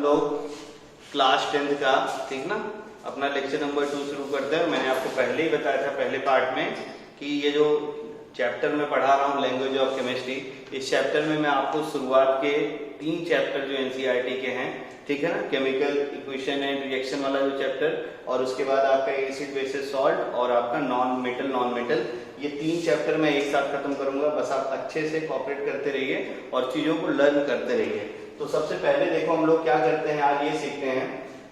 लोग class 10th का, ठीक ना, अपना लेक्चर नंबर 2 शुरू करते हैं। मैंने आपको पहले ही बताया था पहले पार्ट में कि ये जो चैप्टर में पढ़ा रहा हूँ लैंग्वेज ऑफ केमिस्ट्री, इस चैप्टर में मैं आपको शुरुआत के 3 चैप्टर जो एनसीईआरटी के हैं, ठीक है ना, केमिकल इक्वेशन एंड रिएक्शन वाला जो चैप्टर, और उसके बाद आपका एसिड बेसिस सॉल्ट और आपका नॉन मेटल, ये 3 चैप्टर मैं एक साथ खत्म करूंगा। बस आप अच्छे से कोऑपरेट करते रहिए और चीजों को लर्न करते रहिए। तो सबसे पहले देखो हम लोग क्या करते हैं, आज ये सीखते हैं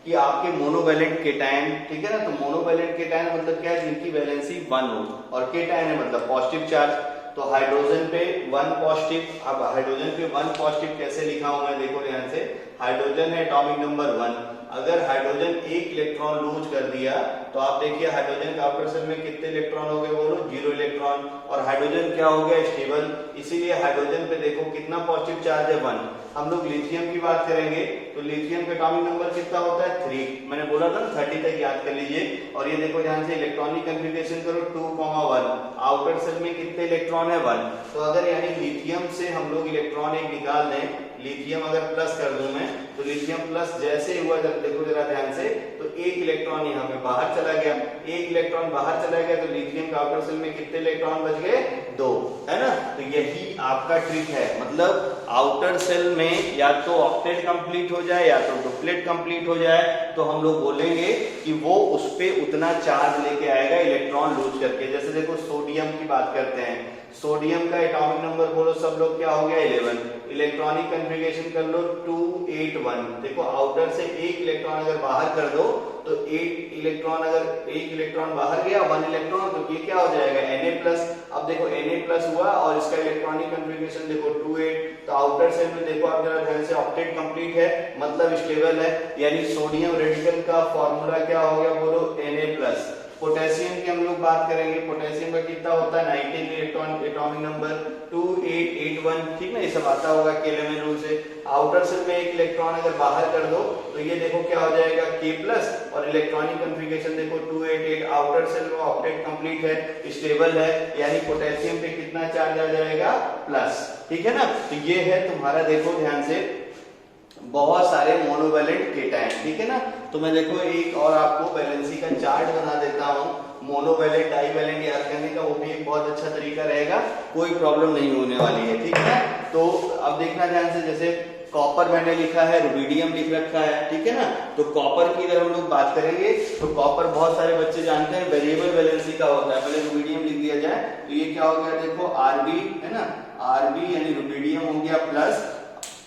कि आपके मोनोवैलेंट केटायन, ठीक है ना, तो मोनोवैलेंट केटायन मतलब क्या है, जिनकी वैलेंसी 1 हो, और केटायन है मतलब पॉजिटिव चार्ज। तो हाइड्रोजन पे 1 पॉजिटिव, अब हाइड्रोजन पे 1 पॉजिटिव कैसे लिखा हूं मैं, देखो ध्यान से, हाइड्रोजन है एटॉमिक नंबर 1। अगर हाइड्रोजन 1 इलेक्ट्रॉन लूज कर दिया तो आप देखिए हाइड्रोजन का आउटर शेल में कितने इलेक्ट्रॉन हो गए, बोलो 0 इलेक्ट्रॉन, और हाइड्रोजन क्या हो गया, स्टेबल। इसीलिए हाइड्रोजन पे देखो कितना पॉजिटिव चार्ज है, 1। हम लोग लिथियम की बात करेंगे तो लिथियम का एटॉमिक नंबर कितना होता है, 3। मैंने बोला था ना 30 तक याद कर लीजिए। और ये देखो ध्यान से इलेक्ट्रॉनिक कन्फिग्रेशन करो 2,1, आउटर शेल में कितने इलेक्ट्रॉन है, 1। तो अगर यानी लिथियम से हम लोग इलेक्ट्रॉन एक निकाल दें, लिथियम अगर प्लस कर दूं मैं, तो लिथियम प्लस जैसे हुआ, देखो जरा ध्यान से, तो 1 इलेक्ट्रॉन यहाँ पे बाहर चला गया, 1 इलेक्ट्रॉन बाहर चला गया, तो लिथियम का आउटर शेल में कितने इलेक्ट्रॉन बच गए, 2, है ना। तो यही आपका ट्रिक है, मतलब आउटर शेल में या तो ऑक्टेट कंप्लीट हो जाए या तो डुप्लेट कंप्लीट हो जाए, तो हम लोग बोलेंगे कि वो उस पे उतना चार्ज लेके आएगा इलेक्ट्रॉन लूज करके। जैसे देखो सोडियम की बात करते हैं, सोडियम का एटॉमिक नंबर बोलो सब लोग, क्या हो गया, 11। इलेक्ट्रॉनिक कन्फिग्रेशन कर लो 281। देखो आउटर से 1 इलेक्ट्रॉन अगर बाहर कर दो तो 1 इलेक्ट्रॉन, अगर 1 इलेक्ट्रॉन बाहर गया, 1 इलेक्ट्रॉन, तो ये क्या हो जाएगा, Na+। अब देखो Na+ हुआ और इसका इलेक्ट्रॉनिक कन्फिग्रेशन देखो 28। तो आउटर शेल में देखो आप जरा ध्यान से, ऑक्टेट कंप्लीट है मतलब स्टेबल है, यानी सोडियम रेडिकल का फॉर्मूला क्या हो गया, बोलो Na+। पोटेशियम की हम लोग बात करेंगे, पोटेशियम का कितना होता है, 19 इलेक्ट्रॉन, एटॉमिक नंबर 2881, ठीक ना, ये सब आता होगा केलेमन रूल से। आउटर शेल में 1 इलेक्ट्रॉन अगर बाहर कर दो तो ये देखो क्या हो जाएगा, K+, और इलेक्ट्रॉनिक कन्फिग्रेशन देखो 288, आउटर शेल में ऑक्टेट कंप्लीट है, स्टेबल है, यानी पोटेशियम पे कितना चार्ज आ जाएगा, प्लस, ठीक है ना। तो ये है तुम्हारा, देखो ध्यान से, बहुत सारे मोनोवैलेंट केटायन, ठीक है ना। तो मैं देखो एक और आपको वैलेंसी का चार्ट बना देता हूं, मोनोवैलेंट डाइवैलेंट याद करने का, वो भी एक बहुत अच्छा तरीका रहेगा, कोई प्रॉब्लम नहीं होने वाली है, ठीक है। तो अब देखना ध्यान से, जैसे कॉपर मैंने लिखा है, रुबिडियम लिख रखा है, ठीक है ना। तो कॉपर की अगर हम लोग बात करेंगे तो कॉपर बहुत सारे बच्चे जानते हैं वेरिएबल वैलेंसी का होता है। पहले रुबिडियम लिख दिया जाए तो ये क्या हो गया, देखो Rb, है ना, Rb यानी रुबिडियम हो गया, प्लस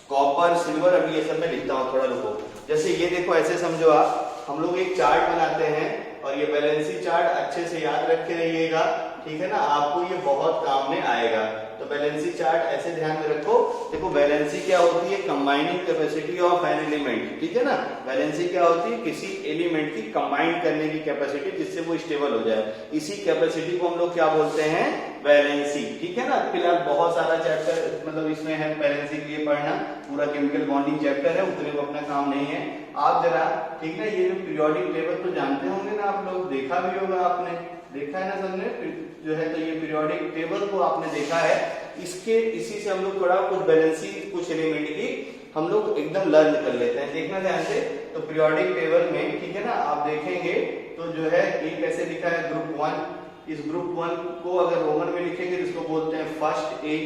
कॉपर, सिल्वर। अभी ये सब मैं लिखता हूँ, थोड़ा रुको। जैसे ये देखो, ऐसे समझो आप, हम लोग एक चार्ट बनाते हैं और ये बैलेंसी चार्ट अच्छे से याद रखे रहिएगा, ठीक है ना, आपको ये बहुत काम में आएगा। तो बैलेंसी चार्ट ऐसे ध्यान में रखो। देखो बैलेंसी क्या होती है, combining capacity of an element, ठीक है ना। बैलेंसी क्या होती है, किसी एलिमेंट की कंबाइन करने की कैपेसिटी, जिससे वो स्टेबल हो जाए, इसी कैपेसिटी को हम लोग क्या बोलते हैं, बैलेंसी, ठीक है ना। फिलहाल बहुत सारा चैप्टर मतलब इसमें है बैलेंसी के लिए पढ़ना, पूरा केमिकल बॉन्डिंग चैप्टर है, उतने को अपना काम नहीं है। आप जरा, ठीक है, ये जो पीरियोडिक टेबल तो जानते होंगे ना आप लोग, देखा भी होगा आपने, देखा है ना सबने जो है, तो ये पीरियोडिक टेबल को आपने देखा है, इसके इसी से हम लोग थोड़ा कुछ बैलेंसी, कुछ एलिमेंट की हम लोग एकदम लर्न कर लेते हैं। देखना ध्यान से, तो पीरियोडिक टेबल में, ठीक है ना, आप देखेंगे तो जो है ये कैसे लिखा है, ग्रुप 1। इस ग्रुप 1 को अगर रोमन में लिखेंगे तो इसको बोलते हैं फर्स्ट ए।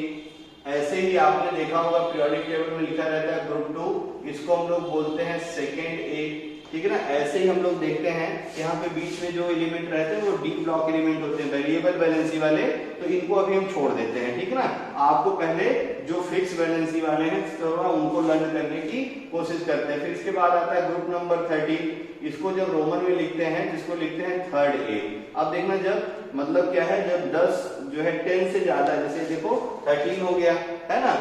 ऐसे ही आपने देखा होगा पीरियोडिक टेबल में लिखा रहता है ग्रुप 2, इसको हम लोग बोलते हैं सेकेंड ए, ठीक है ना। ऐसे ही हम लोग देखते हैं यहाँ पे बीच में जो एलिमेंट रहते हैं वो डी ब्लॉक एलिमेंट होते हैं, वेरिएबल वैलेंसी वाले, तो इनको अभी हम छोड़ देते हैं, ठीक है ना। आपको पहले जो फिक्स वैलेंसी वाले हैं थोड़ा उनको लर्न करने की कोशिश करते हैं। फिर इसके बाद आता है ग्रुप नंबर 13, इसको जब रोमन में लिखते हैं, जिसको लिखते हैं थर्ड ए। अब देखना, जब मतलब क्या है, जब 10 जो है 10 से ज्यादा, जैसे देखो 13 हो गया, है ना,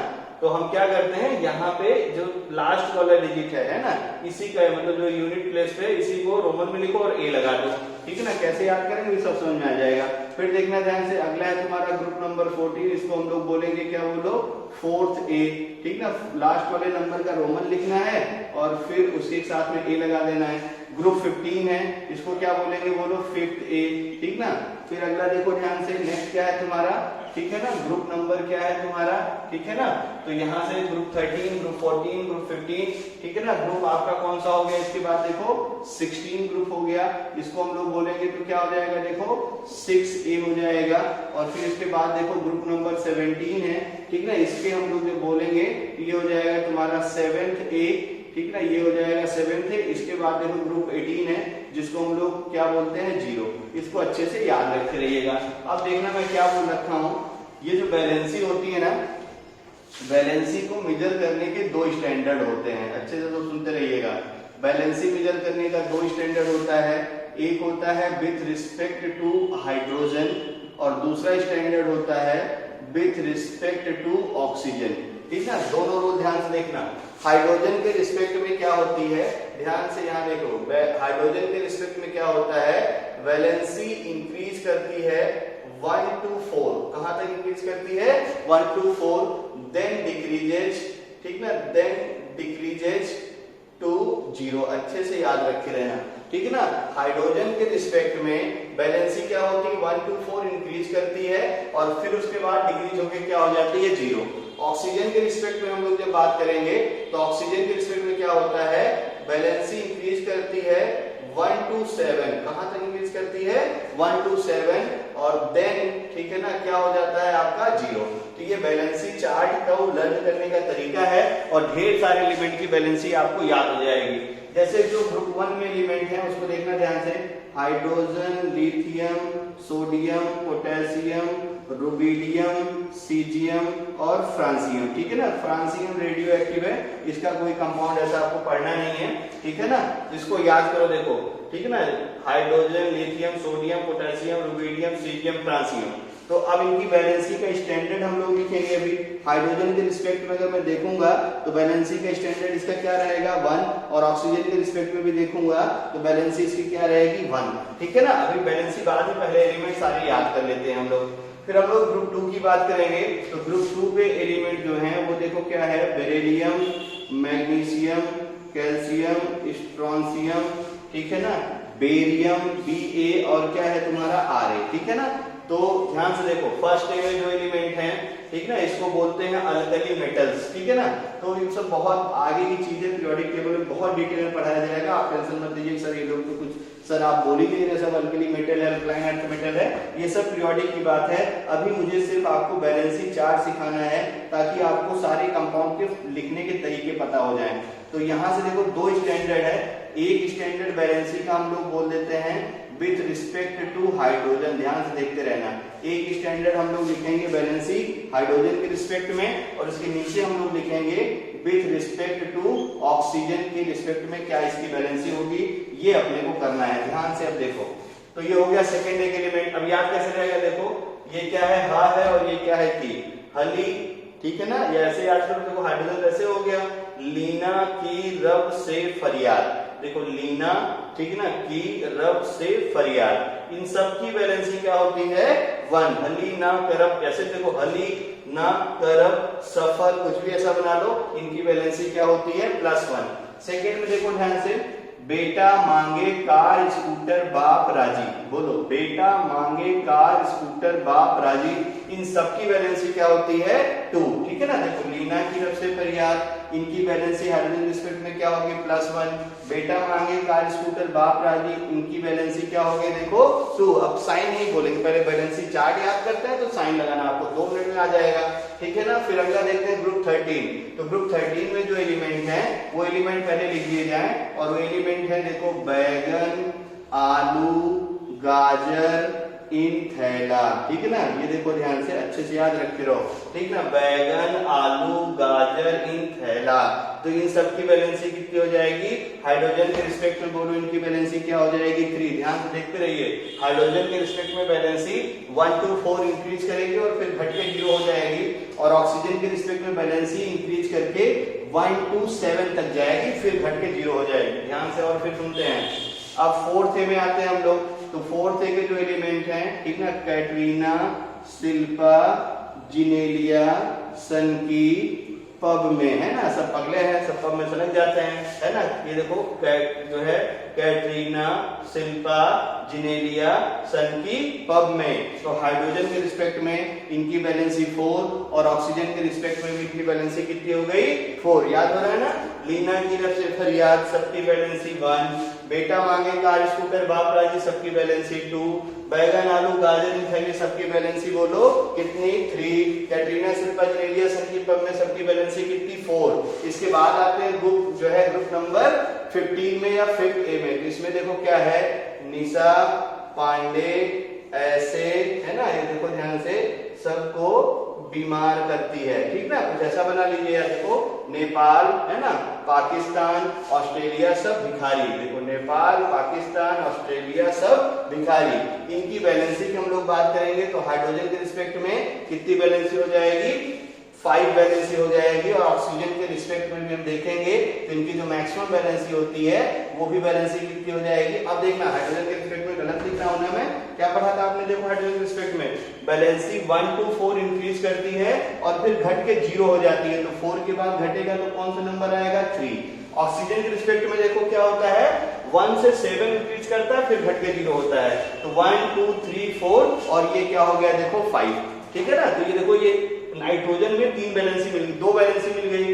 तो हम क्या करते हैं, यहाँ पे जो लास्ट वाला डिजिट है ना, इसी का मतलब जो यूनिट प्लेस पे, इसी को रोमन में लिखो और ए लगा दो, ठीक है ना। कैसे याद करेंगे ये सब समझ में आ जाएगा। फिर देखना ध्यान से, अगला है तुम्हारा ग्रुप नंबर 14, इसको हम लोग बोलेंगे क्या, बोलो फोर्थ ए, ठीक ना। लास्ट वाले नंबर का रोमन लिखना है और फिर उसके साथ में ए लगा देना है। ग्रुप 15 है, इसको क्या बोलेंगे, बोलो फिफ्थ ए, ठीक ना। फिर अगला देखो ध्यान से, नेक्स्ट क्या है तुम्हारा, ठीक है ना, ग्रुप नंबर क्या है तुम्हारा, ठीक है ना। तो यहाँ से ग्रुप 13, ग्रुप 14, ग्रुप 15, ठीक है ना। ग्रुप आपका कौन सा हो गया, इसके बाद देखो 16 ग्रुप हो गया, इसको हम लोग बोलेंगे तो क्या हो जाएगा, देखो 6A हो जाएगा। और फिर इसके बाद देखो ग्रुप नंबर 17 है, ठीक ना, इसके हम लोग जो बोलेंगे ये हो जाएगा तुम्हारा 7th A, ठीक ना, ये हो जाएगा 7th है। इसके बाद देखो ग्रुप 18 है, जिसको हम लोग क्या बोलते हैं, 0। इसको अच्छे से याद रखे रहिएगा। अब देखना मैं क्या बोल रखा हूँ, ये जो बैलेंसी होती है ना, बैलेंसी को मेजर करने के 2 स्टैंडर्ड होते हैं, अच्छे से तो सुनते रहिएगा। बैलेंसी मेजर करने का 2 स्टैंडर्ड होता है, एक होता है विथ रिस्पेक्ट टू हाइड्रोजन और दूसरा स्टैंडर्ड होता है विथ रिस्पेक्ट टू ऑक्सीजन, ठीक ना। दोनों रूल ध्यान से देखना। हाइड्रोजन के रिस्पेक्ट में क्या होती है, ध्यान से यहाँ देखो, हाइड्रोजन के रिस्पेक्ट में क्या होता है, वैलेंसी इंक्रीज करती है 1 to 4, कहां तक इंक्रीज करती है, 1 to 4, देन डिक्रीजेज, ठीक ना, देन डिक्रीजेज टू 0। अच्छे से याद रखे रहना, ठीक है ना। हाइड्रोजन के रिस्पेक्ट में बैलेंसी क्या होती है, 1 to 4 इंक्रीज करती है और फिर उसके बाद डिक्रीज होकर क्या हो जाती है, 0। ऑक्सीजन के रिस्पेक्ट में हम लोग जब बात करेंगे तो ऑक्सीजन के रिस्पेक्ट में क्या होता है, बैलेंसी इंक्रीज करती है 1 to 7, कहां तक इंक्रीज करती है, 1 to 7, और देन, ठीक है ना, क्या हो जाता है आपका 0। तो ये बैलेंसी चार्ट का लर्न करने का तरीका है और ढेर सारे एलिमेंट की बैलेंसी आपको याद हो जाएगी। जैसे जो ग्रुप 1 में एलिमेंट है उसको देखना ध्यान से, hydrogen, lithium, sodium, potassium, rubidium, caesium और फ्रांसियम, ठीक है ना। फ्रांसियम रेडियो एक्टिव है, इसका कोई कंपाउंड ऐसा आपको पढ़ना नहीं है, ठीक है ना, इसको याद करो, देखो, ठीक है ना, hydrogen, lithium, sodium, potassium, rubidium, caesium, francium. तो अब इनकी बैलेंसी का स्टैंडर्ड हम लोग लिखेंगे। अभी हाइड्रोजन के रिस्पेक्ट में अगर मैं देखूंगा तो बैलेंसी का स्टैंडर्ड इसका क्या रहेगा, 1, और ऑक्सीजन के रिस्पेक्ट में भी देखूंगा तो बैलेंसी इसकी क्या रहेगी, 1, ठीक है ना। अभी बैलेंसी बाद में, पहले एलिमेंट सारे याद कर लेते हैं हम लोग। फिर हम लोग ग्रुप 2 की बात करेंगे तो ग्रुप 2 पे एलिमेंट जो है वो देखो क्या है, बेरिलियम, मैग्नीशियम, कैल्शियम, स्ट्रोंशियम, ठीक है ना, बेरियम, Ba और क्या है तुम्हारा Ra, ठीक है ना। तो ध्यान से देखो, फर्स्ट डे में जो एलिमेंट है, ठीक ना, इसको बोलते हैं अल्कली मेटल्स, ठीक है ना। तो ये सब बहुत आगे की चीजें पीरियोडिक टेबल में बहुत डिटेल में पढ़ाया जाएगा, आप टेंशन मत लीजिए सर, ये लोग तो कुछ सर आप बोल ही नहीं रहे, सब अल्कली मेटल है, अल्कलाइन अर्थ मेटल है, ये सब पीरियोडिक की बात है। अभी मुझे सिर्फ आपको बैलेंसी चार्ट सिखाना है ताकि आपको सारे कंपाउंड के लिखने के तरीके पता हो जाएं। तो यहाँ से देखो 2 स्टैंडर्ड है, एक स्टैंडर्ड बैलेंसी का हम लोग बोल देते हैं विथ रिस्पेक्ट टू हाइड्रोजन, ध्यान से देखते रहना। एक स्टैंडर्ड हम लोग लिखेंगे बैलेंसी हाइड्रोजन के रिस्पेक्ट में, और इसके नीचे हम लोग लिखेंगे विथ रिस्पेक्ट टू ऑक्सीजन के रिस्पेक्ट में क्या इसकी बैलेंसी होगी, ये अपने को करना है। ध्यान से अब देखो, तो ये हो गया सेकेंड एक एलिमेंट। अब याद कैसे रहेगा, देखो ये क्या है, हा है, और ये क्या है, की, हली, ठीक है ना। ये ऐसे याद करो, देखो हाइड्रोजन ऐसे हो गया, लीना की रब से फरियाद, देखो लीना, ठीक है ना, की रब से फरियाद, इन सब की बैलेंसी क्या होती है, 1। हली ना करब, जैसे देखो हली ना करब सफल, कुछ भी ऐसा बना लो, इनकी बैलेंसी क्या होती है, +1। सेकेंड में देखो ध्यान से, बेटा मांगे कार स्कूटर बाप राजी, बोलो बेटा मांगे कार स्कूटर बाप राजी, इन सबकी बैलेंसी क्या होती है, 2, ठीक है ना। देखो लीना की रब से फरियाद, इनकी बैलेंसी हाइड्रोजन रिस्पेक्ट में क्या होगी, +1। बेटा मांगे कार स्कूटर बाप राजी, इनकी बैलेंसी क्या होगी, देखो 2। अब साइन नहीं बोलेंगे, पहले बैलेंसी चार्ट याद करते हैं तो साइन लगाना आपको 2 मिनट में आ जाएगा, ठीक है ना। फिर अगला देखते हैं ग्रुप 13। तो ग्रुप 13 में जो एलिमेंट है वो एलिमेंट पहले लिख दिए जाए, और वो एलिमेंट है देखो बैगन, आलू, गाजर इन थैला, ठीक है ना। ये देखो ध्यान से अच्छे से याद रखे रहो, ठीक ना, बैगन, आलू, गाजर इन थैला। तो इन सब की बैलेंसी कितनी हो जाएगी, हाइड्रोजन के रिस्पेक्ट में बोलो इनकी बैलेंसी क्या हो जाएगी, 3। ध्यान से देखते रहिए, हाइड्रोजन के रिस्पेक्ट में बैलेंसी 1 to 4 इंक्रीज करेगी और फिर घट के 0 हो जाएगी, और ऑक्सीजन के रिस्पेक्ट में बैलेंसी इंक्रीज करके 1 to 7 तक जाएगी, फिर घट के 0 हो जाएगी। ध्यान से और फिर सुनते हैं। अब 4th में आते हैं हम लोग, तो 4th के जो एलिमेंट हैं, ठीक ना, कैटरीना, शिल्पा, जिनेलिया, सनकी, पब में, है ना, सब पगले हैं, सब पब में समझ जाते हैं, है ना। ये देखो जो है कैटरीना, शिल्पा, जिनेलिया, सन की पब में। तो हाइड्रोजन के रिस्पेक्ट में इनकी वैलेंसी 4 और ऑक्सीजन के रिस्पेक्ट में इनकी वैलेंसी कितनी हो गई 4। याद हो रहा है ना। लीना की तरफ से फरियाद, सबकी वैलेंसी 1। बेटा मांगे कार स्कूटर बाप राजी, सबकी वैलेंसी 2। बैगन आलू गाजर थैली, सबकी वैलेंसी बोलो कितनी 3। कैटरीना, शिल्पा, जिनेलिया, सन की पब में सबकी वैलेंसी कितनी 4। इसके बाद आते हैं ग्रुप जो है ग्रुप नंबर 15 में या 5 ए में। इसमें देखो क्या है, निशा, पांडे, ऐसे, है ना, ये देखो ध्यान से, सबको बीमार करती है, ठीक ना। कुछ ऐसा बना लीजिए। देखो नेपाल, है ना, पाकिस्तान, ऑस्ट्रेलिया, सब भिखारी। देखो नेपाल, पाकिस्तान, ऑस्ट्रेलिया, सब भिखारी। इनकी वैलेंसी की हम लोग बात करेंगे तो हाइड्रोजन के रिस्पेक्ट में कितनी वैलेंसी हो जाएगी 5 वैलेंसी हो जाएगी। और ऑक्सीजन के रिस्पेक्ट में भी हम देखेंगे तो इनकी जो मैक्सिमम वैलेंसी होती है वो भी वैलेंसी कितनी हो जाएगी। अब देखना हाइड्रोजन के रिस्पेक्ट में गलत लिख रहा हूं ना मैं, क्या पढ़ा था आपने, देखो हाइड्रोजन के रिस्पेक्ट में वैलेंसी 1 to 4 इंक्रीज करती है और फिर घट के 0 हो जाती है। तो 4 के बाद घटेगा तो कौन सा नंबर आएगा 3। ऑक्सीजन के रिस्पेक्ट में देखो क्या होता है 1 से 7 इंक्रीज करता है फिर घट के 0 होता है। तो 1 2 3 4 और ये क्या हो गया देखो 5, ठीक है ना। तो ये देखो ये नाइट्रोजन में 3 वैलेंसी मिल गई, 2 वैलेंसी मिल गई,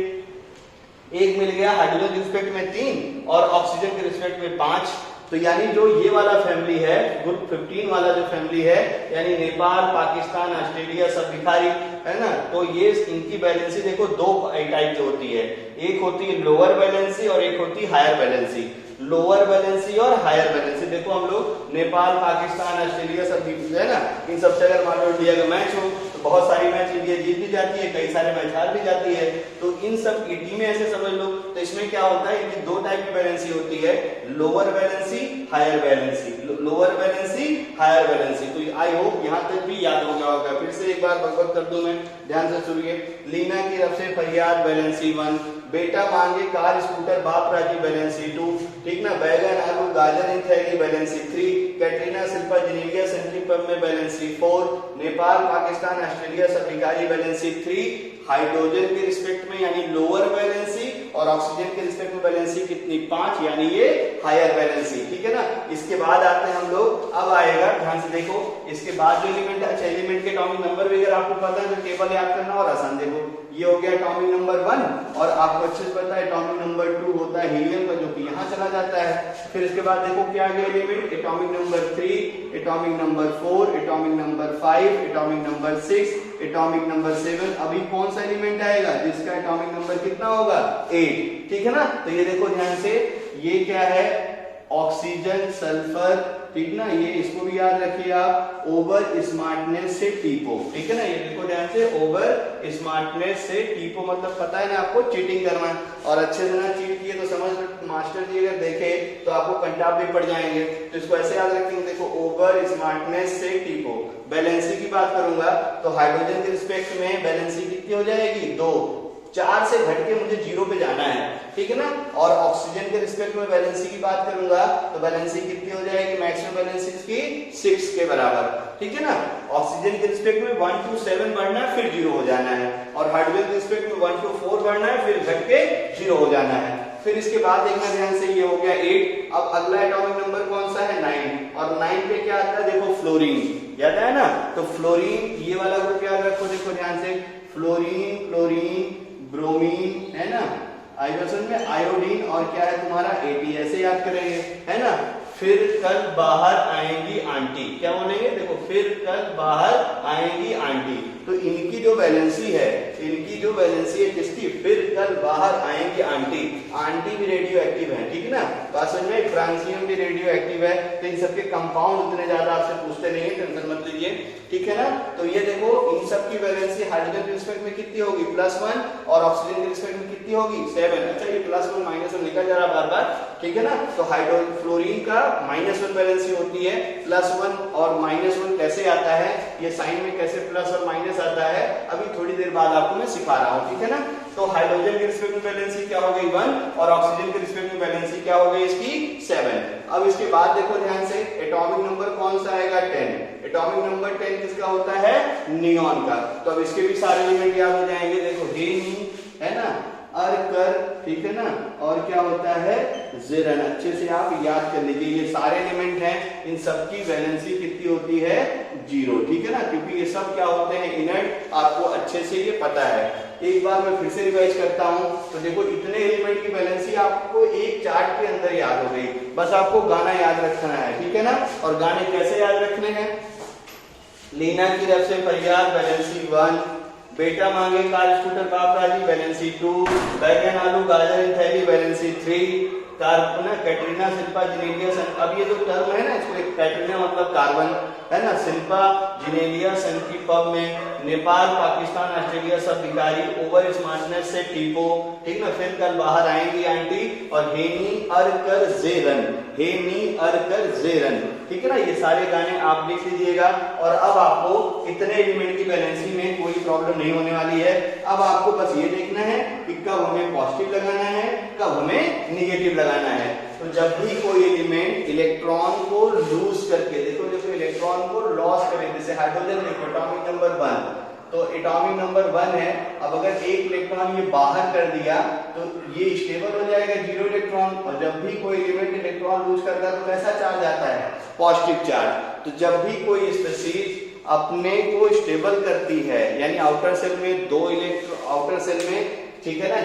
एक मिल गया हाइड्रोजन के रिस्पेक्ट में 3 और ऑक्सीजन के रिस्पेक्ट में 5। तो यानी जो ये वाला फैमिली है ग्रुप 15 वाला जो फैमिली है यानी नेपाल, पाकिस्तान, ऑस्ट्रेलिया, सब भिखारी, है ना। तो ये इनकी वैलेंसी देखो 2 टाइप की होती है, एक होती है लोअर वैलेंसी और एक होती है हायर वैलेंसी। लोअर वैलेंसी और हायर वैलेंसी देखो हम लोग नेपाल, पाकिस्तान, ऑस्ट्रेलिया सब है ना, इन सब से अगर मान लो इंडिया का मैच हो तो बहुत सारी मैच इंडिया जीत भी जाती है, कई सारे मैच हार भी जाती है। तो इन सब की टीमें ऐसे समझ लो। तो इसमें क्या होता है इनकी 2 टाइप की वैलेंसी होती है, lower valency, higher valency, lower valency, higher valency. तो आई होप यहाँ तक भी याद हो गया होगा। फिर से एक बार बकबक कर दूं मैं, ध्यान से सुनिए। लीना की तरफ से फरियाद वैलेंसी 1, बेटा मांगे कार स्कूटर बाप राजी वैलेंसी 2, ठीक ना। बैगन आलू गाजर इन थैली वैलेंसी 3। कैटरीना, शिल्पा, जिनेलिया, सन की पब में वैलेंसी 4। नेपाल, पाकिस्तान, ऑस्ट्रेलिया, सब भिखारी वैलेंसी 3। हाइड्रोजन के रिस्पेक्ट में यानी लोअर वैलेंसी और ऑक्सीजन के रिस्पेक्ट में वैलेंसी कितनी 5 यानी ये हायर वैलेंसी, ठीक है ना। इसके बाद आते हैं हम लोग, अब आएगा ध्यान से देखो, इसके बाद जो एलिमेंट है, अच्छा एलिमेंट के एटॉमिक नंबर वगैरह आपको पता है तो टेबल याद करना और आसान। देखो ये हो गया एटॉमिक नंबर 1 और आपको अच्छे से पता है एटॉमिक नंबर 2 होता है हीलियम का जो कि यहाँ चला जाता है। फिर इसके बाद देखो क्या आ गया element, atomic number 3, atomic number 4, atomic number 5, atomic number 6, atomic number 7। अभी कौन सा एलिमेंट आएगा जिसका एटॉमिक नंबर कितना होगा 8, ठीक है ना। तो ये देखो ध्यान से, ये क्या है ऑक्सीजन, सल्फर, ठीक ना। ये इसको भी याद रखिए आप, ओवर स्मार्टनेस से टीपो, ठीक है ना। ये देखो ध्यान से, ओवर स्मार्टनेस से टीपो मतलब पता है ना आपको चीटिंग करना, और अच्छे से ना चीट किए तो समझ मास्टर जी अगर देखे तो आपको कंटाप भी पड़ जाएंगे। तो इसको ऐसे याद रखेंगे, देखो ओवर स्मार्टनेस से टीपो। वैलेंसी की बात करूंगा तो हाइड्रोजन के रिस्पेक्ट में वैलेंसी कितनी हो जाएगी 2, 4 से घट के मुझे 0 पे जाना है, ठीक है ना। और ऑक्सीजन के रिस्पेक्ट में वैलेंसी की बात करूंगा तो वैलेंसी कितनी हो जाएगी, मैक्सिमम वैलेंसी इसकी 6 के बराबर, ठीक है ना। ऑक्सीजन के रिस्पेक्ट में 1 to 7 बढ़ना है फिर 0 हो जाना है, और हाइड्रोजन के रिस्पेक्ट में 1 to 4 बढ़ना है फिर घट के 0 हो जाना है। फिर इसके बाद देखना ध्यान से, ये हो गया 8। अब अगला एटॉमिक नंबर कौन सा है 9, और 9 पे क्या आता है देखो फ्लोरीन, याद है ना। तो फ्लोरीन ये वाला ग्रुप याद रखो, देखो ध्यान से, फ्लोरीन, क्लोरीन, ब्रोमीन, है ना, हाइड्रोजन में आयोडीन और क्या है तुम्हारा AT, ऐसे याद करेंगे, है ना। फिर कल बाहर आएंगी आंटी, क्या बोलेंगे देखो, फिर कल बाहर आएंगी आंटी। तो इनकी जो वैलेंसी है, इनकी जो वैलेंसी है किसकी, फिर कल बाहर आएंगी आंटी। आंटी भी रेडियो एक्टिव है, ठीक है ना। बात समझ में, फ्रांसियम भी रेडियो एक्टिव है। तो इन सबके कंपाउंड उतने ज्यादा आपसे पूछते नहीं है, टेंशन मत लीजिए, ठीक है ना। तो ये देखो इन सब की वैलेंसी हाइड्रोजन के रिस्पेक्ट में कितनी होगी +1 और ऑक्सीजन के रिस्पेक्ट में कितनी होगी 7। अच्छा ये +1 -1 निकल जा रहा बार बार, ठीक है ना। तो हाइड्रोजन फ्लोरीन का -1 वैलेंसी होती है, +1 और -1 कैसे आता है, ये साइन में कैसे प्लस और माइनस आता है अभी थोड़ी देर बाद आपको मैं सिखा रहा हूं, ठीक है ना। तो हाइड्रोजन के रिस्पेक्ट में वैलेंसी क्या हो गई 1 और ऑक्सीजन के रिस्पेक्ट में वैलेंसी क्या हो गई इसकी 7। अब इसके बाद देखो ध्यान से, एटॉमिक नंबर कौन सा आएगा 10। एटॉमिक नंबर 10 किसका होता है, नियॉन का। तो अब इसके भी सारे एलिमेंट याद हो जाएंगे, देखो हेनी, है ना, अर कर, ठीक है ना, और क्या होता है ज़ेरन। अच्छे से आप याद कर लीजिए, ये सारे एलिमेंट हैं, इन सब की वैलेंसी कितनी होती है 0, ठीक है ना, क्योंकि ये सब क्या होते हैं इनर्ट, आपको अच्छे से ये पता है। एक बार मैं फिर से रिवाइज करता हूं, तो देखो इतने एलिमेंट की वैलेंसी आपको एक चार्ट के अंदर याद हो गई, बस आपको गाना याद रखना है, ठीक है ना। और गाने कैसे याद रखने हैं, लीना की तरफ से फरियाद वैलेंसी 1, बेटा मांगे कार स्कूटर पापा जी वैलेंसी 2, बैगन आलू गाजर इन थैली वैलेंसी 3, कार्बन कैटरीना शिल्पा जिनेलिया सन। अब ये जो टर्म है ना, इसको एक कैटरीना मतलब कार्बन है ना, शिल्पा जिनेलिया सन की पब में, नेपाल पाकिस्तान ऑस्ट्रेलिया सब भिखारी, ओवर स्मार्टनेस से टीपो, ठीक ना, फिर कल बाहर आएंगी आंटी, और हेनी अर कर जेरन, हेनी अर कर जेरन, ठीक है ना। ये सारे गाने आप लिख लीजिएगा, और अब आपको इतने एलिमेंट की बैलेंसिंग में कोई प्रॉब्लम नहीं होने वाली है। अब आपको बस ये देखना है कि कब हमें पॉजिटिव लगाना है, कब हमें निगेटिव लगाना है। तो जब भी कोई एलिमेंट इलेक्ट्रॉन को लूज करके, देखो इलेक्ट्रॉन को लॉस करे, जैसे हाइड्रोजन देखो एटॉमिक नंबर 1, तो एटॉमिक नंबर 1 है, अब अगर एक इलेक्ट्रॉन ये बाहर कर दिया तो ये स्टेबल हो जाएगा 0 इलेक्ट्रॉन, और जब भी कोई एलिमेंट इलेक्ट्रॉन लूज करता है तो कैसा चार्ज आता है, पॉजिटिव चार्ज। तो जब भी कोई स्पीशीज अपने को स्टेबल करती है, यानी आउटर सेल में 2 इलेक्ट्रॉन, आउटर सेल में, ठीक है ना,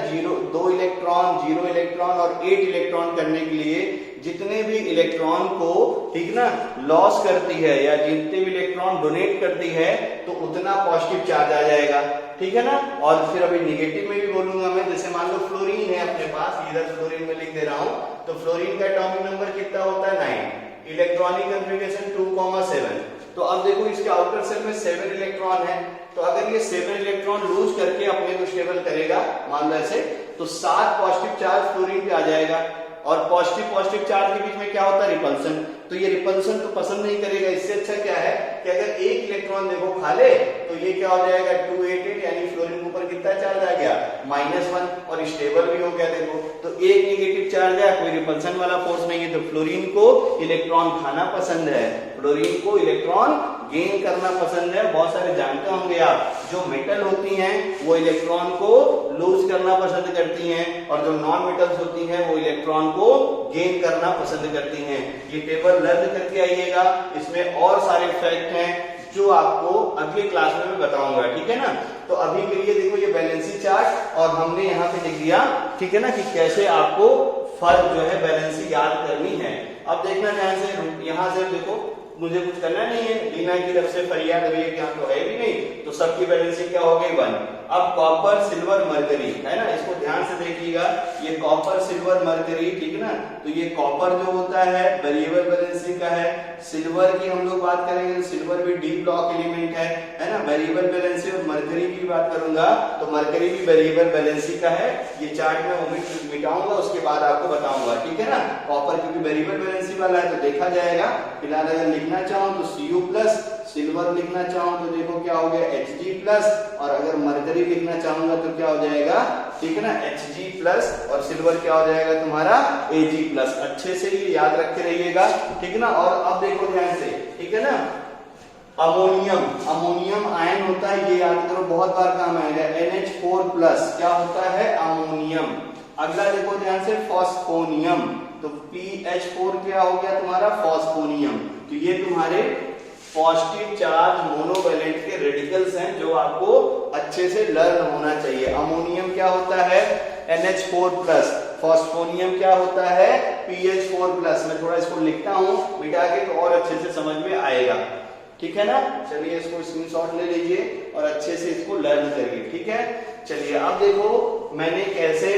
2 इलेक्ट्रॉन, 0 इलेक्ट्रॉन और 8 इलेक्ट्रॉन करने के लिए जितने भी इलेक्ट्रॉन को, ठीक ना, लॉस करती है या जितने भी इलेक्ट्रॉन डोनेट करती है तो उतना पॉजिटिव चार्ज आ जाएगा, ठीक है ना। और फिर अभी निगेटिव में भी बोलूंगा मैं, जैसे मान लो फ्लोरीन है अपने पास, इधर फ्लोरीन में लिख दे रहा हूं, तो फ्लोरीन का एटॉमिक नंबर कितना होता है 9, इलेक्ट्रॉनिक कॉन्फ़िगरेशन 2,7। तो अब देखो इसके आउटर सेल में 7 इलेक्ट्रॉन है, तो अगर ये 7 इलेक्ट्रॉन लूज करके अपने को स्टेबल करेगा, मान लो ऐसे, तो 7 पॉजिटिव चार्ज फ्लोरीन पे आ जाएगा, और पॉजिटिव चार्ज के बीच में क्या होता है रिपल्सन, तो ये रिपल्सन तो पसंद नहीं करेगा। इससे अच्छा क्या है कि अगर एक इलेक्ट्रॉन देखो खा ले तो ये क्या हो जाएगा 288, यानी फ्लोरीन के ऊपर कितना चार्ज आ गया -1, और स्टेबल भी हो गया। देखो तो एक नेगेटिव चार्ज है, कोई रिपल्सन वाला फोर्स नहीं है, तो फ्लोरीन को इलेक्ट्रॉन खाना पसंद है, फ्लोरीन को इलेक्ट्रॉन गेन करना पसंद है। बहुत सारे जानते होंगे आप, जो मेटल होती हैं वो इलेक्ट्रॉन को लूज करना पसंद करती हैं, और जो नॉन मेटल्स होती हैं वो इलेक्ट्रॉन को गेन करना पसंद करती हैं। ये टेबल लर्न करके आइएगा, इसमें और सारे फैक्ट हैं जो आपको अगली क्लास में मैं बताऊंगा, ठीक है ना। तो अभी के लिए देखो ये बैलेंसी चार्ट, और हमने यहाँ पे लिख दिया, ठीक है ना, कि कैसे आपको फर्क जो है बैलेंसी याद करनी है। अब देखना ध्यान से, यहाँ से देखो मुझे कुछ करना नहीं है, लीना की तरफ से फरियाद अभी यहाँ तो है भी नहीं, तो सबकी बैलेंसिंग क्या हो गई 1। अब कॉपर सिल्वर मरकरी है ना, इसको ध्यान से देखिएगा, ये कॉपर सिल्वर मरकरी, ठीक है ना। तो ये कॉपर जो होता है वेरिएबल बैलेंसिंग का है, सिल्वर की हम लोग बात करेंगे तो सिल्वर भी डी ब्लॉक एलिमेंट है ना, वेरिएबल बैलेंसिंग। और मरकरी की बात करूंगा तो मरकरी भी वेरिएबल बैलेंसिंग का है। ये चार्ट में ओमिट मिटाऊंगा, उसके बाद आपको बताऊंगा, ठीक है ना। कॉपर क्योंकि वेरिएबल बैलेंसिंग वाला है तो देखा जाएगा। फिलहाल अगर लिखना चाहूं तो Cu+, सिल्वर लिखना चाहूं तो देखो क्या हो गया Hg+, और अगर मरकरी लिखना चाहूंगा तो क्या हो जाएगा, ठीक है ना, Hg+, और सिल्वर क्या हो जाएगा तुम्हारा Ag+। अच्छे से ये याद रखे रहिएगा, ठीक है ना। और अब देखो ध्यान से, ठीक है ना, अमोनियम आयन होता है, ये याद करो, बहुत बार काम आएगा। NH4+ क्या होता है, अमोनियम। अगला देखो ध्यान से, फॉस्फोनियम, तो PH4 क्या हो गया तुम्हारा, फॉस्फोनियम। तो ये तुम्हारे पॉजिटिव चार्ज मोनोवैलेंट के रेडिकल्स हैं जो आपको अच्छे से लर्न होना चाहिए। अमोनियम क्या होता है, NH4+, फॉस्फोनियम क्या होता है, PH4+। मैं थोड़ा इसको लिखता हूं मिटा के तो और अच्छे से समझ में आएगा, ठीक है ना। चलिए इसको स्क्रीनशॉट ले लीजिए और अच्छे से इसको लर्न करिए, ठीक है। चलिए अब देखो मैंने कैसे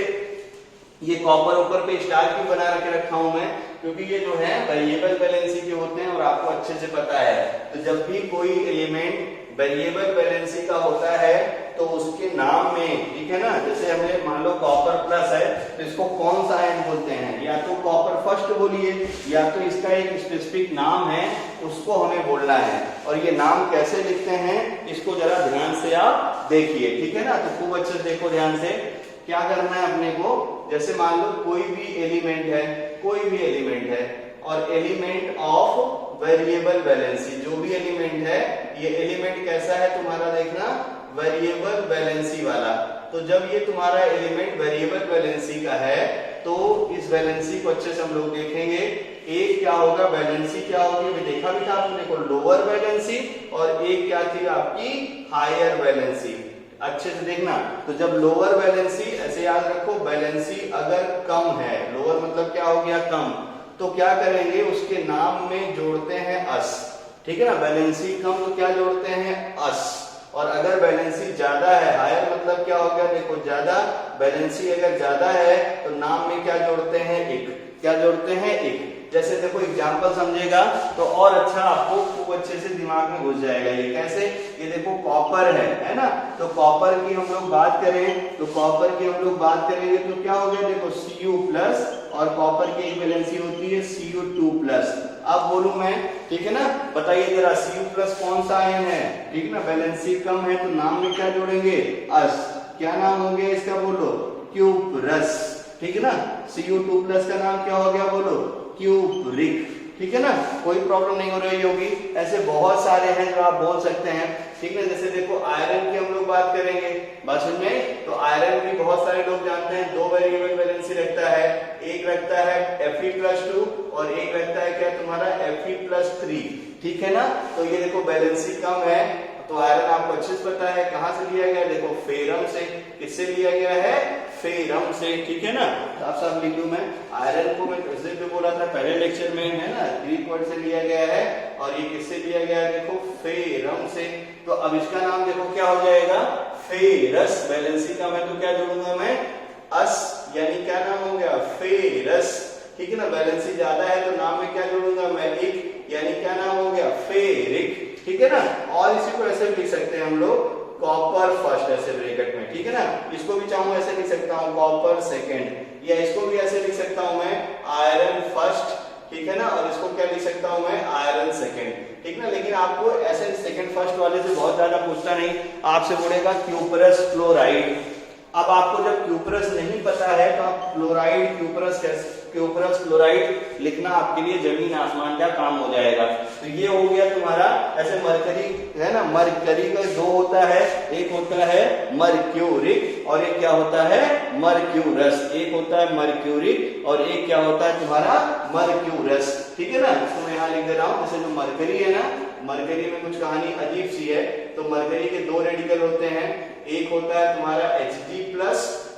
ये कॉपर ऊपर पे स्टार क्यों बना के रखा हूं मैं, क्योंकि ये जो है वेरिएबल बैलेंसी के होते हैं और आपको अच्छे से पता है। तो जब भी कोई एलिमेंट वेरिएबल बैलेंसी का होता है तो उसके नाम में, ठीक है ना, जैसे हमें मान लो कॉपर प्लस है तो इसको कौन सा आयन बोलते हैं, या तो कॉपर फर्स्ट बोलिए या तो इसका एक स्पेसिफिक नाम है उसको हमें बोलना है। और ये नाम कैसे लिखते हैं इसको जरा ध्यान से आप देखिए, ठीक है ना। तो खूब अच्छे से देखो ध्यान से, क्या करना है अपने को, जैसे मान लो कोई भी एलिमेंट है, कोई भी एलिमेंट है और एलिमेंट ऑफ वेरिएबल बैलेंसी, जो भी एलिमेंट है ये एलिमेंट कैसा है तुम्हारा, देखना वेरिएबल बैलेंसी वाला, तो जब ये तुम्हारा एलिमेंट वेरिएबल वैलेंसी का है तो इस वैलेंसी को अच्छे से हम लोग देखेंगे। एक क्या होगा, वैलेंसी क्या होगी, ये देखा भी था आपने, देखो लोअर वैलेंसी, और एक क्या थी आपकी हायर वैलेंसी। अच्छे से देखना, तो जब लोअर वैलेंसी, ऐसे याद रखो, वैलेंसी अगर कम है, लोअर मतलब क्या हो गया, कम, तो क्या करेंगे, उसके नाम में जोड़ते हैं अस, ठीक है ना। वैलेंसी कम तो क्या जोड़ते हैं, अस। और अगर वैलेंसी ज्यादा है, हायर मतलब क्या हो गया, देखो ज्यादा, वैलेंसी अगर ज्यादा है तो नाम में क्या जोड़ते हैं, एक। क्या जोड़ते हैं, एक। जैसे देखो एग्जांपल समझेगा तो और अच्छा आपको खूब अच्छे से दिमाग में घुस जाएगा। ये कैसे, ये देखो कॉपर है ना, तो कॉपर की हम लोग बात करें, तो कॉपर की हम लोग बात करेंगे तो क्या हो गया, देखो Cu प्लस, और कॉपर की एक वैलेंसी होती है Cu2 प्लस। अब बोलूं मैं, ठीक है ना, बताइए जरा Cu प्लस कौन सा आयन है, ठीक है ना, वैलेंसी कम है तो नाम में क्या जोड़ेंगे, अस। क्या नाम हो गया इसका, बोलो, क्यूप्रस, ठीक है ना। Cu2 प्लस का नाम क्या हो गया, बोलो, क्यूब्रिक, ठीक है ना। कोई प्रॉब्लम नहीं हो रही होगी। ऐसे बहुत सारे हैं जो आप बोल सकते हैं, ठीक है। जैसे देखो आयरन की हम लोग बात करेंगे, बात समझ में, तो आयरन भी बहुत सारे लोग जानते हैं, दो वेरिएबल वैलेंसी रखता है, एक रखता है Fe+2 और एक रखता है क्या तुम्हारा Fe+3, ठीक है ना। तो ये देखो वैलेंसी कम है, तो आयरन आपको अच्छे से पता है कहां से लिया गया, देखो फेरम से। किससे लिया गया है, फेरम से, ठीक है ना। आप सब लिख दूं मैं, आयरन को मैं कैसे भी बोला था पहले लेक्चर में, है ना, ग्रीक वर्ड से लिया गया है, और ये किससे लिया गया है, देखो फेरम से। तो अब इसका नाम देखो क्या हो जाएगा, फेरस। वैलेंसी का मैं तो क्या जोड़ूंगा मैं, अस, यानी क्या नाम हो गया, फेरस, ठीक है ना। वैलेंसी ज्यादा है तो नाम में क्या जोड़ूंगा मैं, एक, यानी क्या नाम हो गया, फेरिक, ठीक है ना। और इसी को ऐसे भी लिख सकते हैं हम लोग, कॉपर फर्स्ट, ऐसे ब्रैकेट में, ठीक है ना। इसको भी चाहूं ऐसे लिख सकता हूं, कॉपर सेकंड, या इसको भी ऐसे लिख सकता हूं मैं, आयरन फर्स्ट, ठीक है ना। और इसको क्या लिख सकता हूं मैं, आयरन सेकंड, ठीक ना। लेकिन आपको ऐसे सेकंड फर्स्ट वाले से बहुत ज्यादा पूछता नहीं, आपसे बोलेगा क्यूपरस क्लोराइड। अब आपको जब क्यूपरस नहीं पता है तो आप क्लोराइड, क्यूपरस कैसे, क्यूपरस क्लोराइड लिखना आपके लिए जमीन आसमान का काम हो जाएगा। तो ये हो गया तुम्हारा, ऐसे मरकरी है ना, मरकरी का दो होता है, एक होता है मर्क्यूरिक और एक क्या होता है, मर्क्यूरस। एक होता है मर्क्यूरिक और एक क्या होता है तुम्हारा, मर्क्यूरस, ठीक है ना। इसको मैं यहाँ लिख दे रहा हूँ। जैसे जो मरकरी है ना, मरकरी में कुछ कहानी अजीब सी है। तो मरकरी के दो रेडिकल होते हैं, एक होता है तुम्हारा Hg+,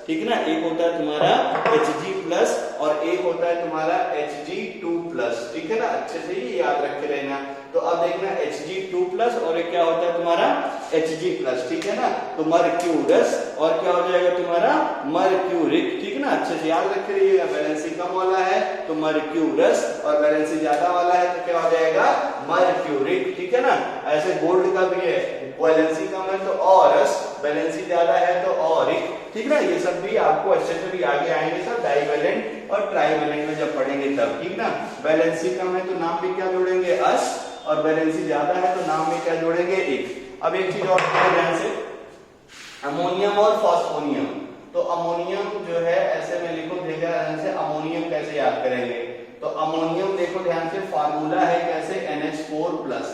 ठीक है ना, एक होता है तुम्हारा Hg+ और एक होता है तुम्हारा Hg2+, ठीक है ना। अच्छे से ही याद रख के रहना। तो अब देखना Hg2+ और एक क्या होता है तुम्हारा Hg+, ठीक है ना। तो मर्क्यूरस और क्या हो जाएगा तुम्हारा, मर्क्यूरिक, ठीक है ना। अच्छे से याद रख के रहिएगा। वैलेंसी कम वाला है तो मर्क्यूरस और वैलेंसी ज्यादा वाला है तो क्या हो जाएगा, मर्क्यूरिक, ठीक है ना। ऐसे गोल्ड का भी है, वैलेंसी कम है तो औरस, वैलेंसी ज्यादा है तो औरिक, ठीक ना। ये सब भी आपको अच्छे से भी आगे आएंगे सब, डाइवेलेंट और ट्राइवेलेंट में जब पढ़ेंगे तब, ठीक ना। वैलेंसी कम है तो नाम में क्या जोड़ेंगे, अस, और वैलेंसी ज्यादा है तो नाम में क्या जोड़ेंगे, एक। अब एक चीज और ध्यान से, अमोनियम और फॉस्फोनियम। तो अमोनियम जो है ऐसे में लिखो, देखा ध्यान से, अमोनियम कैसे याद करेंगे। तो अमोनियम देखो ध्यान से, फार्मूला है कैसे, NH4+।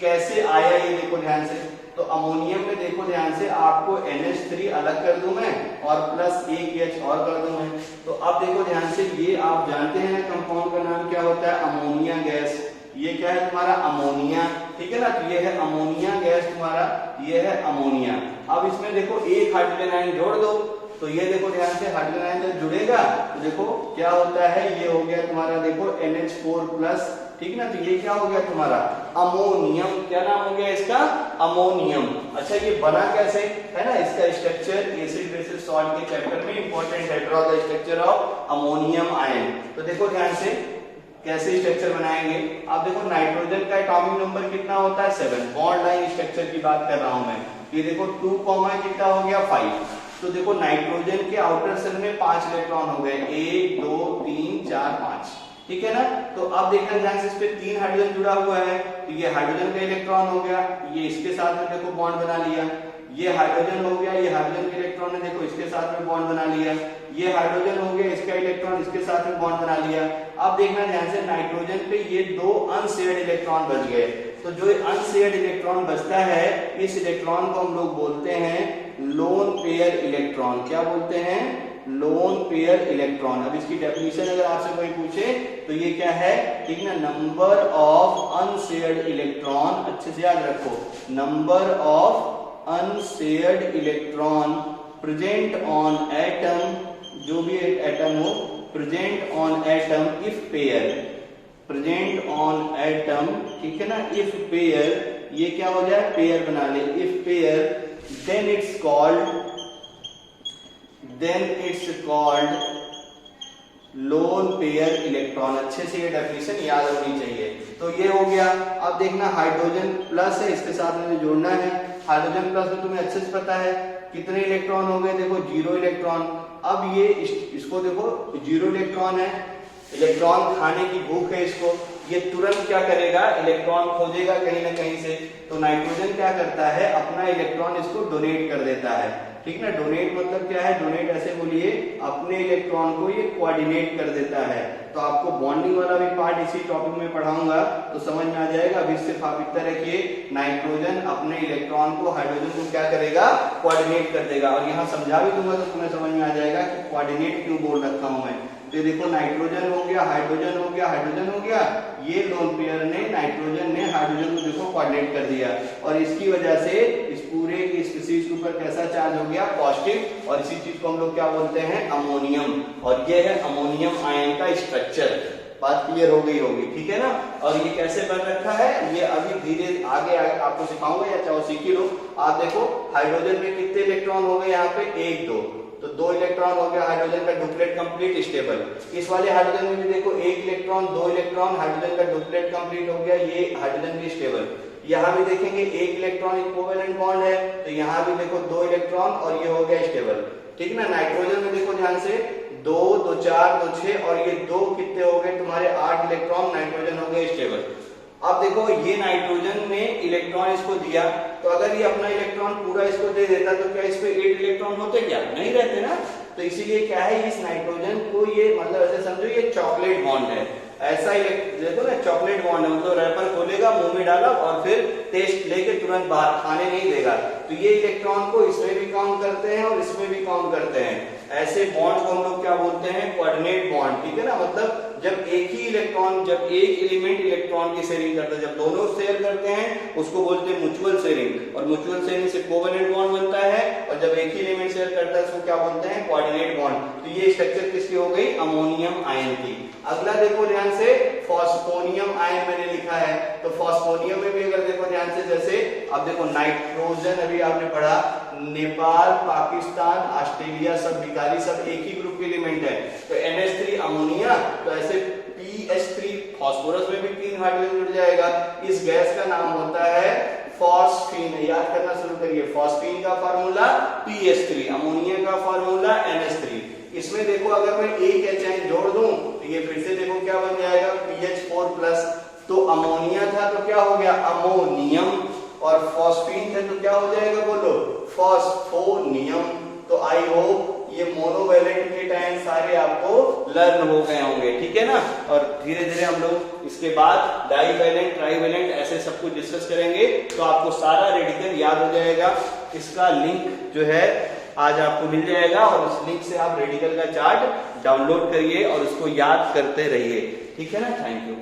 कैसे आया ये देखो ध्यान से। तो अमोनियम में देखो ध्यान से, आपको NH3 अलग कर दूं मैं और प्लस एक H और कर दूं मैं। तो अब देखो ध्यान से, ये आप जानते हैं कंपाउंड का नाम क्या होता है, अमोनिया गैस। ये क्या है तुम्हारा, अमोनिया, ठीक है ना। तो ये है अमोनिया गैस तुम्हारा, ये है अमोनिया। अब इसमें देखो एक हाइड्रोजन आयन जोड़ दो, तो ये देखो ध्यान से, हाइड्रोजन आयन जब जुड़ेगा तो देखो क्या होता है, ये हो गया तुम्हारा देखो NH4+, ठीक ना। तो ये क्या हो गया तुम्हारा, अमोनियम। क्या नाम हो गया इसका, अमोनियम। अच्छा ये बना कैसे है ना, इसका स्ट्रक्चर एसिड बेसिस सॉल्ट के चैप्टर में इंपॉर्टेंट है, draw the structure of ammonium ion. तो देखो ध्यान से कैसे स्ट्रक्चर बनाएंगे। आप देखो नाइट्रोजन का एटॉमिक नंबर कितना होता है, 7। बॉन्ड लाइन स्ट्रक्चर की बात कर रहा हूं मैं। ये देखो 2, कितना हो गया, 5। तो देखो नाइट्रोजन के आउटर शेल में 5 इलेक्ट्रॉन हो गए, 1 2 3 4 5, ठीक है ना। तो अब देखना ध्यान से, इस पे 3 हाइड्रोजन जुड़ा हुआ है, तो ये हाइड्रोजन का इलेक्ट्रॉन हो गया, ये इसके साथ में देखो बॉन्ड बना लिया। ये हाइड्रोजन हो गया, ये हाइड्रोजन के इलेक्ट्रॉन ने देखो इसके साथ में बॉन्ड बना लिया। ये हाइड्रोजन हो गया, इसका इलेक्ट्रॉन इसके साथ में बॉन्ड बना लिया। अब देखना ध्यान से, नाइट्रोजन पे ये 2 अनशेयर्ड इलेक्ट्रॉन बच गए। तो जो अनशेयर्ड इलेक्ट्रॉन बचता है, इस इलेक्ट्रॉन को हम लोग बोलते हैं लोन पेयर इलेक्ट्रॉन। क्या बोलते हैं? Loan pair electron. अब इसकी डेफिनेशन अगर आपसे कोई पूछे तो ये क्या है, ठीक ना, नंबर ऑफ अनशेयर्ड इलेक्ट्रॉन, अच्छे से याद रखो, number of unshared electron present on atom, जो भी एटम हो, present on atom if pair, present on atom, ठीक है ना, इफ पेयर, ये क्या हो जाए, पेयर बना ले, if pair, then it's called lone pair electron. अच्छे से ये डेफिनेशन याद होनी चाहिए। तो ये हो गया। अब देखना हाइड्रोजन प्लस है, इसके साथ में जोड़ना है। हाइड्रोजन प्लस में तुम्हें अच्छे से पता है कितने इलेक्ट्रॉन हो गए, देखो 0 इलेक्ट्रॉन। अब ये इसको देखो 0 इलेक्ट्रॉन है, इलेक्ट्रॉन खाने की भूख है इसको, ये तुरंत क्या करेगा, इलेक्ट्रॉन खोजेगा कहीं ना कहीं से। तो नाइट्रोजन क्या करता है, अपना इलेक्ट्रॉन इसको डोनेट कर देता है, ठीक ना। डोनेट मतलब क्या है, डोनेट ऐसे बोलिए, अपने इलेक्ट्रॉन को ये कोऑर्डिनेट कर देता है। तो आपको बॉन्डिंग वाला भी पार्ट इसी टॉपिक में पढ़ाऊंगा तो समझ में आ जाएगा। अभी सिर्फ आप इतना रखिए, नाइट्रोजन अपने इलेक्ट्रॉन को, हाइड्रोजन को क्या करेगा, कोऑर्डिनेट कर देगा। और यहाँ समझा भी दूंगा तो तुम्हें समझ में आ जाएगा कि कोऑर्डिनेट क्यों बोल रखा हूं मैं। तो देखो नाइट्रोजन हो गया, हाइड्रोजन हो गया, हाइड्रोजन हो गया, ये लोन पेयर ने, नाइट्रोजन ने हाइड्रोजन को देखो कोऑर्डिनेट कर दिया, और इसकी वजह से इस पूरे की स्पीशीज के ऊपर कैसा चार्ज हो गया, पॉजिटिव। और इसी चीज को हम लोग क्या बोलते हैं, अमोनियम। और ये है अमोनियम आयन का स्ट्रक्चर। बात क्लियर हो गई होगी, ठीक है ना। और ये कैसे बन रखा है, ये अभी धीरे आगे आपको सिखाऊंगा, या चाहे सीख ही लो। आप देखो हाइड्रोजन में कितने इलेक्ट्रॉन हो गए, यहाँ पे 1 2, तो 2 इलेक्ट्रॉन हो गया हाइड्रोजन का डुप्लेट कंप्लीट स्टेबल। इस वाले हाइड्रोजन में भी देखो 1 इलेक्ट्रॉन 2 इलेक्ट्रॉन, हाइड्रोजन का डुप्लेट कंप्लीट हो गया, ये हाइड्रोजन भी स्टेबल। यहाँ भी देखेंगे 1 इलेक्ट्रॉन इक्विवेलेंट बॉन्ड है, तो यहाँ भी देखो 2 इलेक्ट्रॉन और ये हो गया स्टेबल, ठीक ना। नाइट्रोजन में देखो ध्यान से 2 2 4 2 6 और ये 2 कितने हो गए तुम्हारे 8 इलेक्ट्रॉन, नाइट्रोजन हो गए स्टेबल। अब देखो ये नाइट्रोजन ने इलेक्ट्रॉन इसको दिया, तो अगर ये अपना इलेक्ट्रॉन पूरा इसको दे देता तो क्या इस पे 8 इलेक्ट्रॉन होते, क्या नहीं रहते ना। तो इसीलिए क्या है, इस नाइट्रोजन को ये मतलब ऐसे समझो ये चॉकलेट बॉन्ड है, ऐसा देखो ना, चॉकलेट बॉन्ड है, मतलब रैपर खोलेगा, मुंह में डाला और फिर टेस्ट लेके तुरंत बाहर, खाने नहीं देगा। तो ये इलेक्ट्रॉन को इसमें भी काउंट करते हैं और इसमें भी काउंट करते हैं। ऐसे बॉन्ड को हम लोग क्या बोलते हैं, कोऑर्डिनेट बॉन्ड, ठीक है ना। मतलब जब एक ही इलेक्ट्रॉन, जब एक एलिमेंट इलेक्ट्रॉन की शेयरिंग करता है, जब दोनों शेयर करते हैं उसको बोलते हैं म्यूचुअल शेयरिंग, और म्यूचुअल शेयरिंग से कोवेलेंट बॉन्ड बनता है। और जब एक ही एलिमेंट शेयर करता है उसको क्या बोलते हैं, कोऑर्डिनेट बॉन्ड। तो ये स्ट्रक्चर किसकी हो गई, अमोनियम आयन की। अगला देखो ध्यान से, फॉस्फोनियम आयन मैंने लिखा है, तो फॉस्फोनियम में भी अगर देखो ध्यान से, जैसे अब देखो नाइट्रोजन अभी आपने पढ़ा, नेपाल, पाकिस्तान, ऑस्ट्रेलिया सब भिखारी, सब एक ही ग्रुप के एलिमेंट है। तो NH3 अमोनिया, तो ऐसे PH3 फास्फोरस में भी 3 हाइड्रोजन जुड़ जाएगा। इस गैस का नाम होता है फॉस्फीन। याद करना शुरू करिए, फॉस्फीन का फार्मूला PH3, अमोनिया का फार्मूला NH3। इसमें देखो अगर मैं एक H जोड़ दूं तो ये फिर से देखो क्या बन जाएगा, PH4+। तो अमोनिया था तो क्या हो गया, अमोनियम, और फॉस्फीन थे तो क्या हो जाएगा, बोलो, फॉस्फोनियम। तो आई होप ये मोनोवैलेंट केटायन सारे आपको लर्न हो गए होंगे, ठीक है ना। और धीरे धीरे हम लोग इसके बाद डाईवैलेंट, ट्राईवैलेंट ऐसे सब कुछ डिस्कस करेंगे, तो आपको सारा रेडिकल याद हो जाएगा। इसका लिंक जो है आज आपको मिल जाएगा, और उस लिंक से आप रेडिकल का चार्ट डाउनलोड करिए और उसको याद करते रहिए, ठीक है ना। Thank you.